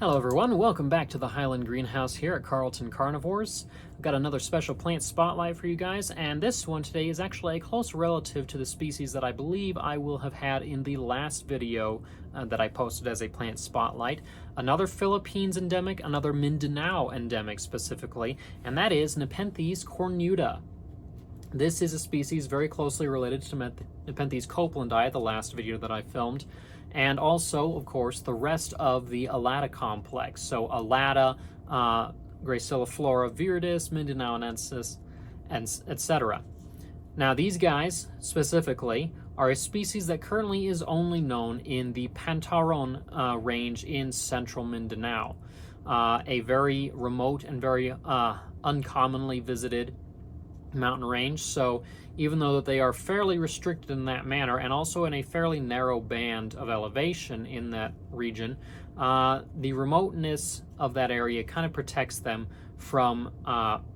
Hello everyone, welcome back to the Highland Greenhouse here at Carlton Carnivores. I've got another special plant spotlight for you guys, and this one today is actually a close relative to the species that I believe I will have had in the last video that I posted as a plant spotlight. Another Philippines endemic, another Mindanao endemic specifically, and that is Nepenthes cornuta. This is a species very closely related to Nepenthes copelandii, the last video that I filmed, and also, of course, the rest of the alata complex. So alata, Gracilliflora viridis, Mindanaoensis, and etc. Now, these guys specifically are a species that currently is only known in the Pantaron range in central Mindanao, a very remote and very uncommonly visited mountain range. So even though that they are fairly restricted in that manner and also in a fairly narrow band of elevation in that region, the remoteness of that area kind of protects them from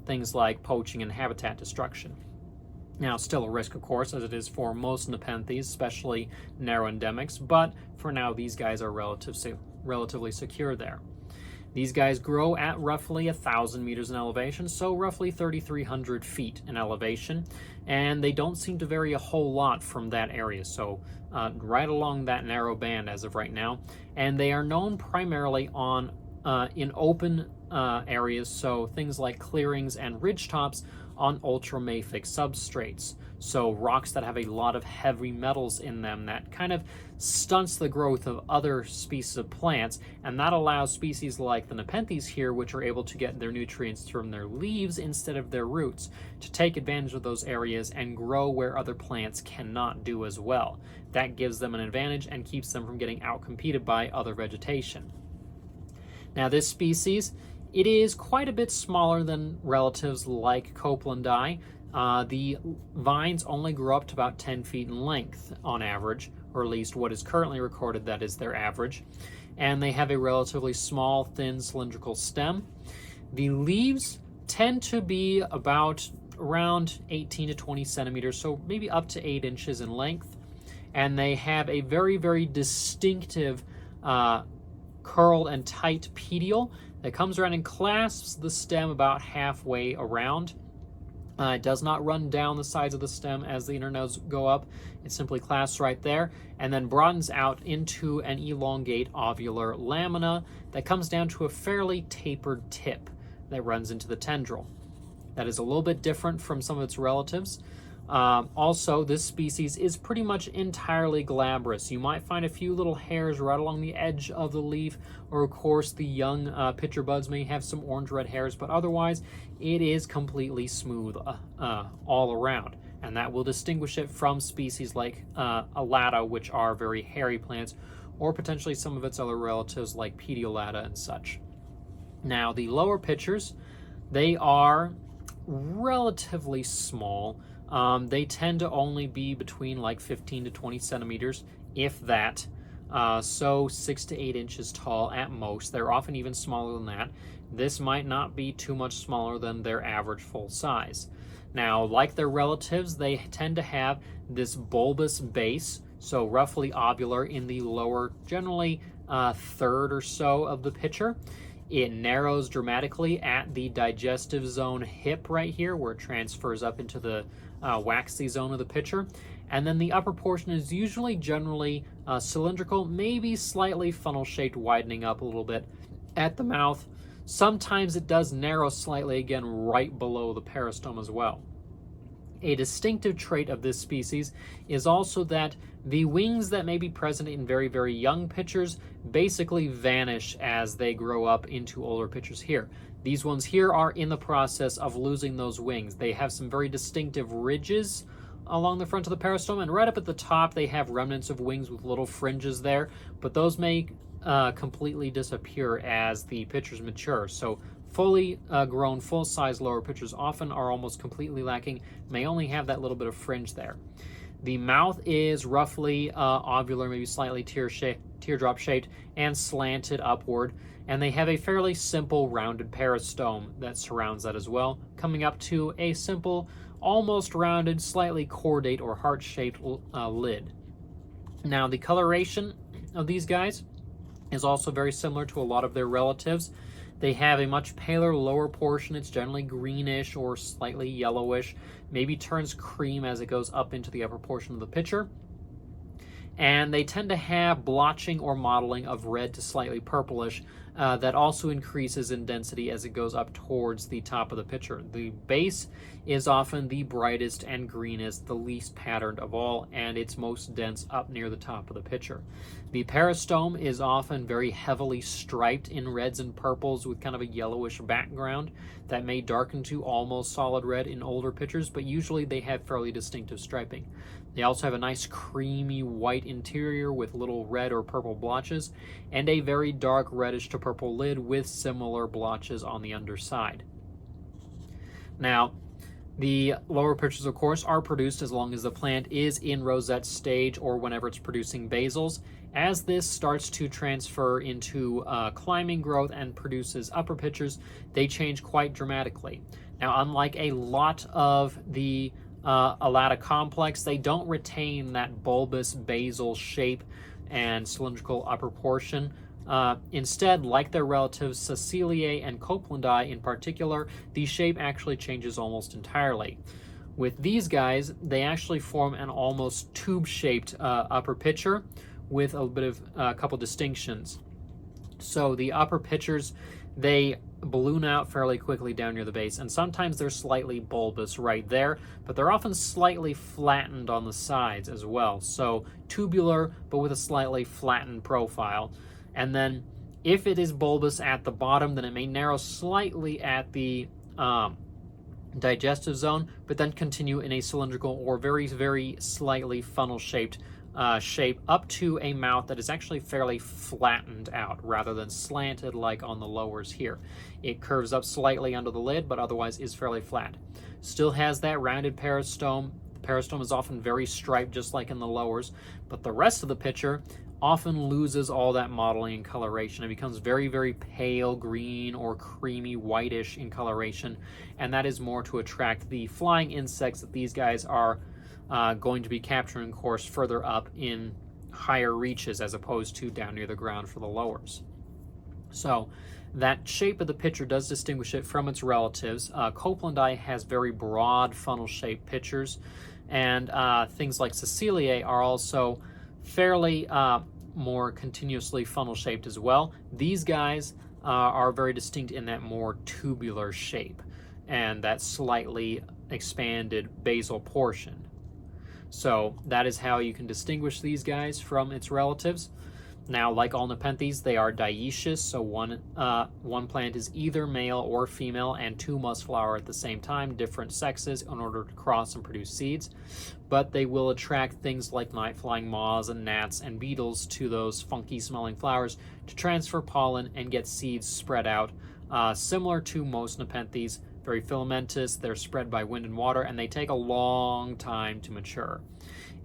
things like poaching and habitat destruction. Now, still a risk, of course, as it is for most Nepenthes, especially narrow endemics, but for now these guys are relatively secure there. These guys grow at roughly 1,000 meters in elevation, so roughly 3,300 feet in elevation, and they don't seem to vary a whole lot from that area, so right along that narrow band as of right now. And they are known primarily on in open areas, so things like clearings and ridgetops on ultramafic substrates, so rocks that have a lot of heavy metals in them that kind of stunts the growth of other species of plants, and that allows species like the Nepenthes here, which are able to get their nutrients from their leaves instead of their roots, to take advantage of those areas and grow where other plants cannot do as well. That gives them an advantage and keeps them from getting outcompeted by other vegetation. Now, this species, it is quite a bit smaller than relatives like copelandii. The vines only grow up to about 10 feet in length on average, or at least what is currently recorded that is their average. And they have a relatively small, thin, cylindrical stem. The leaves tend to be about around 18 to 20 centimeters, so maybe up to 8 inches in length. And they have a very, very distinctive curled and tight petiole that comes around and clasps the stem about halfway around. It does not run down the sides of the stem as the internodes go up. It simply clasps right there and then broadens out into an elongate ovular lamina that comes down to a fairly tapered tip that runs into the tendril. That is a little bit different from some of its relatives. Also, this species is pretty much entirely glabrous. You might find a few little hairs right along the edge of the leaf, or of course the young pitcher buds may have some orange-red hairs, but otherwise it is completely smooth all around, and that will distinguish it from species like alata, which are very hairy plants, or potentially some of its other relatives like petiolata and such. Now, the lower pitchers, they are relatively small. They tend to only be between like 15 to 20 centimeters, if that. So 6 to 8 inches tall at most. They're often even smaller than that. This might not be too much smaller than their average full size. Now, like their relatives, they tend to have this bulbous base, so roughly ovular in the lower, generally third or so of the pitcher. It narrows dramatically at the digestive zone hip right here, where it transfers up into the waxy zone of the pitcher. And then the upper portion is usually generally cylindrical, maybe slightly funnel-shaped, widening up a little bit at the mouth. Sometimes it does narrow slightly, again, right below the peristome as well. A distinctive trait of this species is also that the wings that may be present in very, very young pitchers basically vanish as they grow up into older pitchers here. These ones here are in the process of losing those wings. They have some very distinctive ridges along the front of the peristome, and right up at the top they have remnants of wings with little fringes there, but those may completely disappear as the pitchers mature. So fully grown, full-size lower pitchers often are almost completely lacking, may only have that little bit of fringe there. The mouth is roughly ovular, maybe slightly teardrop shaped, and slanted upward, and they have a fairly simple rounded peristome that surrounds that as well, coming up to a simple, almost rounded, slightly cordate or heart-shaped lid. Now, the coloration of these guys is also very similar to a lot of their relatives. They have a much paler lower portion. It's generally greenish or slightly yellowish, maybe turns cream as it goes up into the upper portion of the pitcher. And they tend to have blotching or mottling of red to slightly purplish that also increases in density as it goes up towards the top of the pitcher. The base is often the brightest and greenest, the least patterned of all, and it's most dense up near the top of the pitcher. The peristome is often very heavily striped in reds and purples with kind of a yellowish background that may darken to almost solid red in older pitchers, but usually they have fairly distinctive striping. They also have a nice creamy white interior with little red or purple blotches, and a very dark reddish to purple lid with similar blotches on the underside. Now, the lower pitchers, of course, are produced as long as the plant is in rosette stage or whenever it's producing basals. As this starts to transfer into climbing growth and produces upper pitchers, they change quite dramatically. Now, unlike a lot of the alata complex, they don't retain that bulbous basal shape and cylindrical upper portion. Instead, like their relatives Ceciliae and Copelandii in particular, the shape actually changes almost entirely. With these guys, they actually form an almost tube-shaped upper pitcher with a bit of a couple distinctions. So the upper pitchers, they balloon out fairly quickly down near the base, and sometimes they're slightly bulbous right there, but they're often slightly flattened on the sides as well. So tubular, but with a slightly flattened profile. And then if it is bulbous at the bottom, then it may narrow slightly at the digestive zone, but then continue in a cylindrical or very, very slightly funnel-shaped shape up to a mouth that is actually fairly flattened out rather than slanted like on the lowers here. It curves up slightly under the lid, but otherwise is fairly flat. Still has that rounded peristome. The peristome is often very striped, just like in the lowers, but the rest of the pitcher often loses all that mottling and coloration. It becomes very, very pale green or creamy whitish in coloration, and that is more to attract the flying insects that these guys are going to be capturing, of course, further up in higher reaches as opposed to down near the ground for the lowers. So that shape of the pitcher does distinguish it from its relatives. Copelandii has very broad funnel-shaped pitchers, and things like Ceciliae are also fairly more continuously funnel-shaped as well. These guys are very distinct in that more tubular shape and that slightly expanded basal portion. So that is how you can distinguish these guys from its relatives. Now, like all Nepenthes, they are dioecious, so one plant is either male or female, and two must flower at the same time, different sexes, in order to cross and produce seeds. But they will attract things like night-flying moths and gnats and beetles to those funky-smelling flowers to transfer pollen and get seeds spread out. Similar to most Nepenthes, very filamentous, they're spread by wind and water, and they take a long time to mature.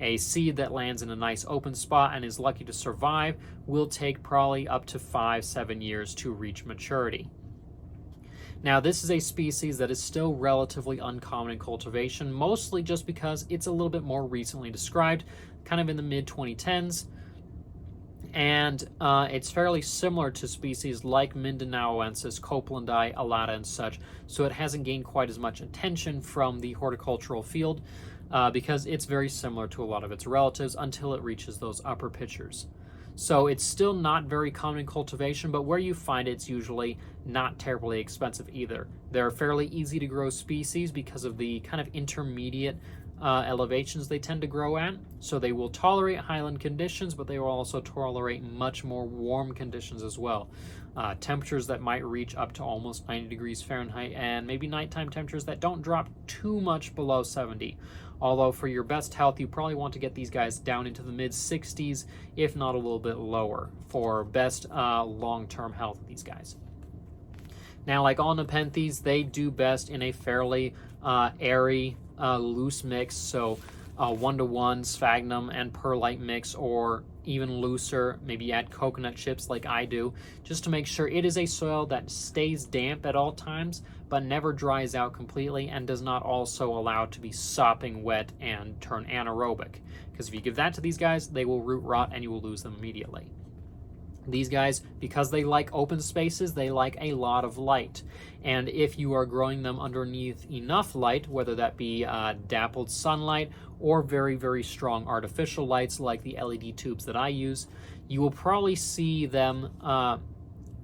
A seed that lands in a nice open spot and is lucky to survive will take probably up to 5-7 years to reach maturity. Now, this is a species that is still relatively uncommon in cultivation, mostly just because it's a little bit more recently described, kind of in the mid-2010s, and it's fairly similar to species like Mindanaoensis, Copelandii, alata, and such, so it hasn't gained quite as much attention from the horticultural field because it's very similar to a lot of its relatives until it reaches those upper pitchers. So it's still not very common in cultivation, but where you find it's usually not terribly expensive either. They're fairly easy to grow species because of the kind of intermediate elevations they tend to grow at. So they will tolerate highland conditions, but they will also tolerate much more warm conditions as well. Temperatures that might reach up to almost 90 degrees Fahrenheit, and maybe nighttime temperatures that don't drop too much below 70. Although for your best health, you probably want to get these guys down into the mid-60s, if not a little bit lower, for best long-term health of these guys. Now, like all Nepenthes, they do best in a fairly airy, loose mix, so 1-to-1 sphagnum and perlite mix, or even looser, maybe add coconut chips like I do, just to make sure it is a soil that stays damp at all times, but never dries out completely and does not also allow it to be sopping wet and turn anaerobic. Because if you give that to these guys, they will root rot and you will lose them immediately. These guys, because they like open spaces, they like a lot of light. And if you are growing them underneath enough light, whether that be dappled sunlight or very, very strong artificial lights like the LED tubes that I use, you will probably see them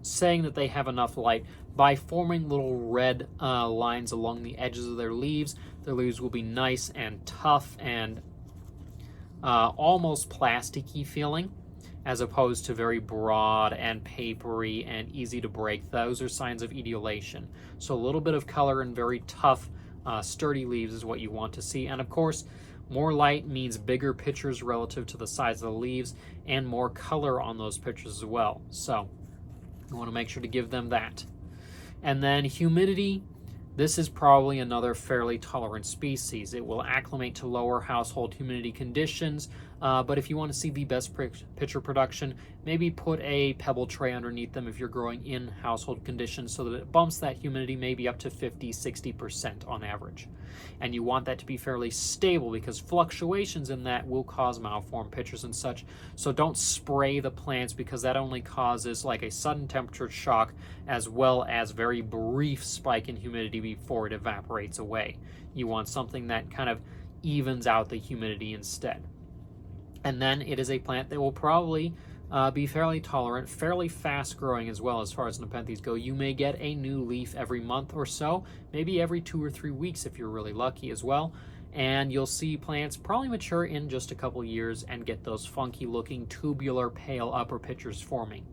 saying that they have enough light by forming little red lines along the edges of their leaves. Their leaves will be nice and tough and almost plasticky feeling, as opposed to very broad and papery and easy to break. Those are signs of etiolation. So a little bit of color and very tough, sturdy leaves is what you want to see. And of course, more light means bigger pitchers relative to the size of the leaves and more color on those pitchers as well. So you want to make sure to give them that. And then humidity. This is probably another fairly tolerant species. It will acclimate to lower household humidity conditions, but if you want to see the best pitcher production, maybe put a pebble tray underneath them if you're growing in household conditions so that it bumps that humidity maybe up to 50-60% on average. And you want that to be fairly stable because fluctuations in that will cause malformed pitchers and such. So don't spray the plants because that only causes like a sudden temperature shock as well as very brief spike in humidity before it evaporates away. You want something that kind of evens out the humidity instead. And then it is a plant that will probably be fairly tolerant, fairly fast growing as well as far as Nepenthes go. You may get a new leaf every month or so, maybe every 2 or 3 weeks if you're really lucky as well. And you'll see plants probably mature in just a couple years and get those funky looking tubular pale upper pitchers forming.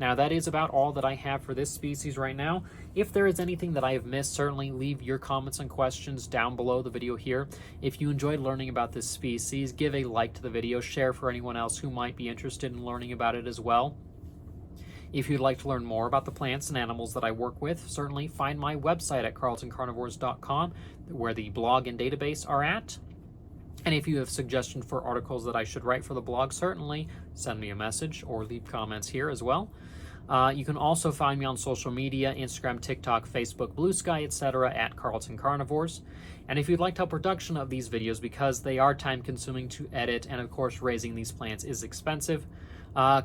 Now that is about all that I have for this species right now. If there is anything that I have missed, certainly leave your comments and questions down below the video here. If you enjoyed learning about this species, give a like to the video, share for anyone else who might be interested in learning about it as well. If you'd like to learn more about the plants and animals that I work with, certainly find my website at carltoncarnivores.com, where the blog and database are at. And if you have suggestions for articles that I should write for the blog, certainly send me a message or leave comments here as well. You can also find me on social media, Instagram, TikTok, Facebook, Blue Sky, etc. at Carlton Carnivores. And if you'd like to help production of these videos, because they are time consuming to edit, and of course raising these plants is expensive,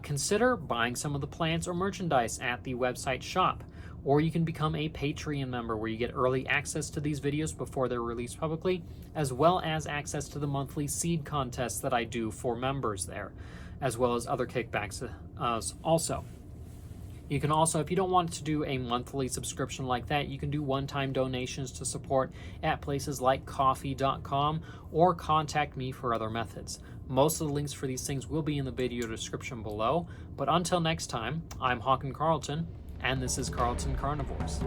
consider buying some of the plants or merchandise at the website shop. Or you can become a Patreon member where you get early access to these videos before they're released publicly, as well as access to the monthly seed contests that I do for members there, as well as other kickbacks also. You can also, if you don't want to do a monthly subscription like that, you can do one-time donations to support at places like coffee.com or contact me for other methods. Most of the links for these things will be in the video description below. But until next time, I'm Hawken Carlton, and this is Carlton Carnivores.